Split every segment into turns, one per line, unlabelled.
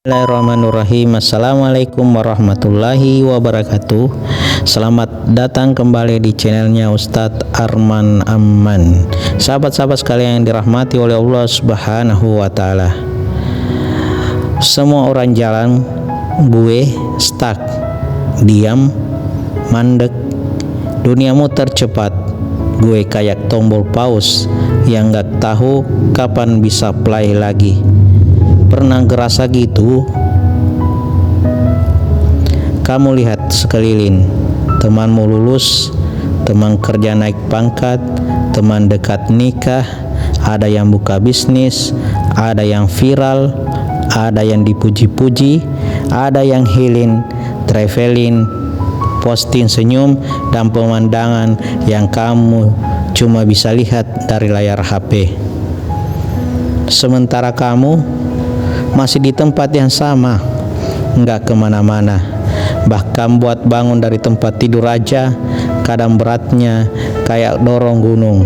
Bismillahirrahmanirrahim. Assalamualaikum warahmatullahi wabarakatuh. Selamat datang kembali di channelnya Ustadz Arman Amman. Sahabat-sahabat sekalian yang dirahmati oleh Allah Subhanahu wa Ta'ala, semua orang jalan, gue stuck, diam, mandek. Duniamu tercepat, gue kayak tombol pause yang gak tahu kapan bisa play lagi. Pernah ngerasa gitu? Kamu lihat sekeliling, temanmu lulus, teman kerja naik pangkat, teman dekat nikah, ada yang buka bisnis, ada yang viral, ada yang dipuji-puji, ada yang healing, traveling, posting senyum dan pemandangan yang kamu cuma bisa lihat dari layar HP. Sementara kamu masih di tempat yang sama, nggak kemana-mana. Bahkan buat bangun dari tempat tidur aja kadang beratnya kayak dorong gunung.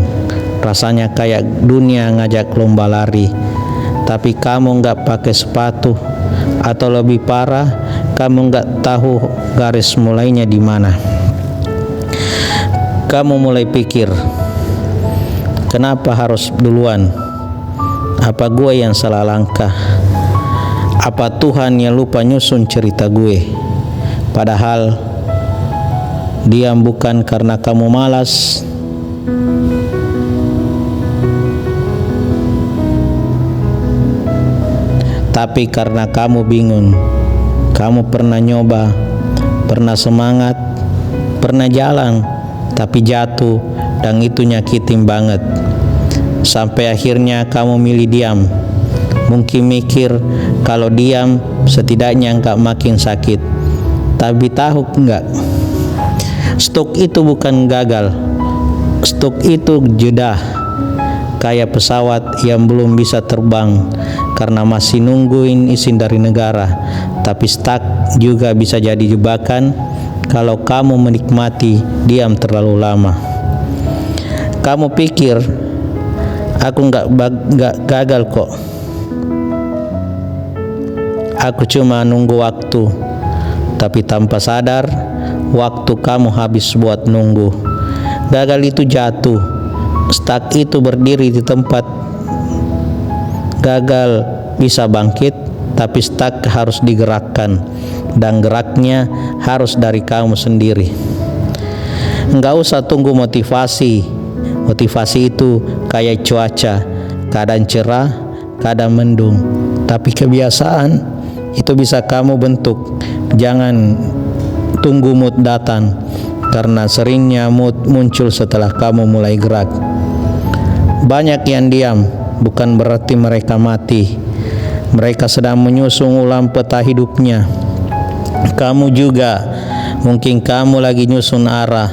Rasanya kayak dunia ngajak lomba lari, tapi kamu nggak pakai sepatu, atau lebih parah, kamu nggak tahu garis mulainya di mana. Kamu mulai pikir, kenapa harus duluan? Apa gue yang salah langkah? Apa Tuhan yang lupa nyusun cerita gue? Padahal diam bukan karena kamu malas, tapi karena kamu bingung. Kamu pernah nyoba, pernah semangat, pernah jalan, tapi jatuh, dan itu nyakitin banget. Sampai akhirnya kamu milih diam. Mungkin mikir kalau diam setidaknya enggak makin sakit. Tapi tahu enggak, stok itu bukan gagal, stok itu jeda. Kayak pesawat yang belum bisa terbang karena masih nungguin izin dari negara. Tapi stuck juga bisa jadi jebakan kalau kamu menikmati diam terlalu lama. Kamu pikir aku enggak gagal kok, aku cuma nunggu waktu. Tapi tanpa sadar, waktu kamu habis buat nunggu. Gagal itu jatuh, stuck itu berdiri di tempat. Gagal bisa bangkit, tapi stuck harus digerakkan, dan geraknya harus dari kamu sendiri. Enggak usah tunggu motivasi. Motivasi itu kayak cuaca, kadang cerah, kadang mendung. Tapi kebiasaan itu bisa kamu bentuk. Jangan tunggu mood datang, karena seringnya mood muncul setelah kamu mulai gerak. Banyak yang diam bukan berarti mereka mati. Mereka sedang menyusun ulang peta hidupnya. Kamu juga, mungkin kamu lagi nyusun arah,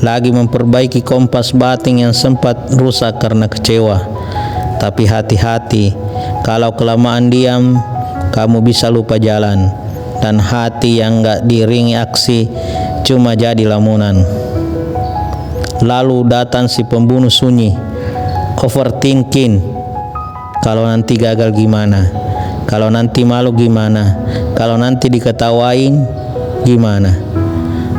lagi memperbaiki kompas batin yang sempat rusak karena kecewa. Tapi hati-hati, kalau kelamaan diam, kamu bisa lupa jalan, dan hati yang gak diiringi aksi cuma jadi lamunan. Lalu datang si pembunuh sunyi, overthinking. Kalau nanti gagal gimana? Kalau nanti malu gimana? Kalau nanti diketawain gimana?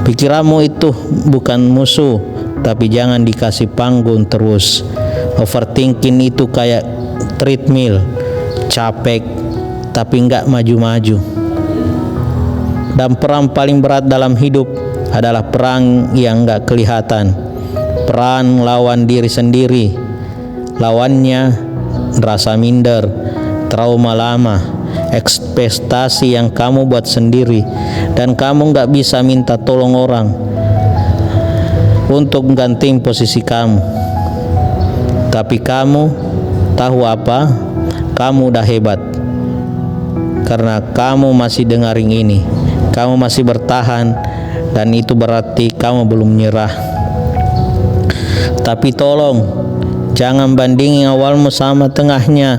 Pikiranmu itu bukan musuh, tapi jangan dikasih panggung terus. Overthinking itu kayak treadmill, capek tapi nggak maju-maju. Dan perang paling berat dalam hidup adalah perang yang nggak kelihatan. Perang lawan diri sendiri. Lawannya rasa minder, trauma lama, ekspektasi yang kamu buat sendiri, dan kamu nggak bisa minta tolong orang untuk mengganti posisi kamu. Tapi kamu tahu apa? Kamu udah hebat, karena kamu masih dengerin ini. Kamu masih bertahan, dan itu berarti kamu belum nyerah. Tapi tolong jangan bandingin awalmu sama tengahnya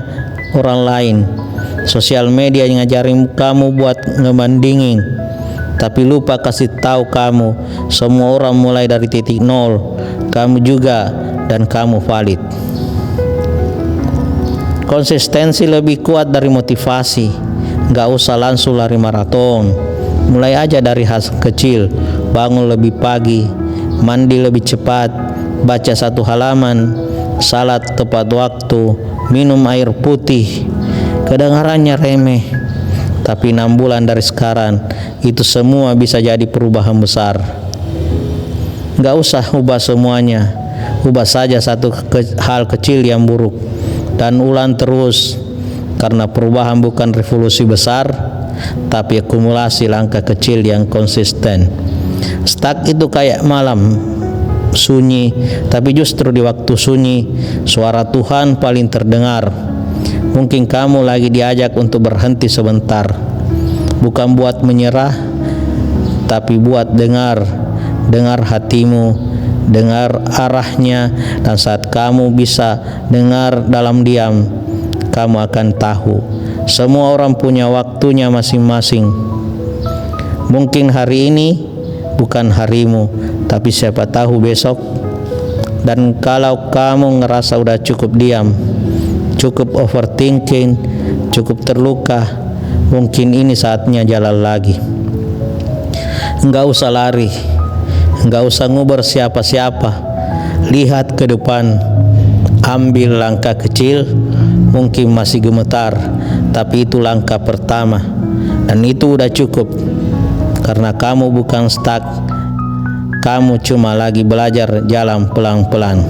orang lain. Sosial media yang ngajarin kamu buat ngebandingin, tapi lupa kasih tahu kamu semua orang mulai dari titik nol. Kamu juga, dan kamu valid. Konsistensi lebih kuat dari motivasi. Nggak usah langsung lari maraton. Mulai aja dari hal kecil. Bangun lebih pagi, mandi lebih cepat, baca 1 halaman, salat tepat waktu, minum air putih. Kedengarannya remeh, tapi 6 bulan dari sekarang itu semua bisa jadi perubahan besar. Nggak usah ubah semuanya, ubah saja satu hal kecil yang buruk dan ulang terus, karena perubahan bukan revolusi besar, tapi akumulasi langkah kecil yang konsisten. Stuck itu kayak malam sunyi, tapi justru di waktu sunyi suara Tuhan paling terdengar. Mungkin kamu lagi diajak untuk berhenti sebentar, bukan buat menyerah, tapi buat dengar hatimu, dengar arahnya. Dan saat kamu bisa dengar dalam diam, kamu akan tahu semua orang punya waktunya masing-masing. Mungkin hari ini bukan harimu, tapi siapa tahu besok. Dan kalau kamu ngerasa udah cukup diam, cukup overthinking, cukup terluka, mungkin ini saatnya jalan lagi. Enggak usah lari, enggak usah nguber siapa-siapa. Lihat ke depan, ambil langkah kecil. Mungkin masih gemetar, tapi itu langkah pertama, dan itu udah cukup. Karena kamu bukan stuck, kamu cuma lagi belajar jalan pelan-pelan.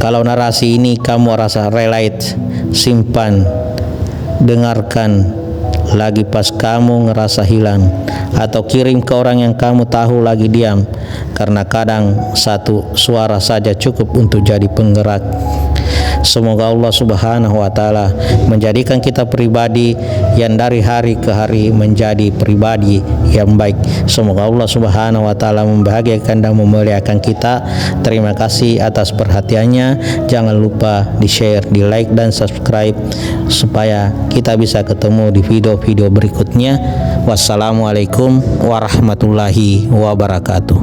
Kalau narasi ini kamu rasa relate, simpan, dengarkan lagi pas kamu ngerasa hilang, atau kirim ke orang yang kamu tahu lagi diam, karena kadang satu suara saja cukup untuk jadi penggerak. Semoga Allah Subhanahu wa Ta'ala menjadikan kita pribadi yang dari hari ke hari menjadi pribadi yang baik. Semoga Allah Subhanahu wa Ta'ala membahagiakan dan memuliakan kita. Terima kasih atas perhatiannya. Jangan lupa di-share, di-like dan subscribe supaya kita bisa ketemu di video-video berikutnya. Wassalamualaikum warahmatullahi wabarakatuh.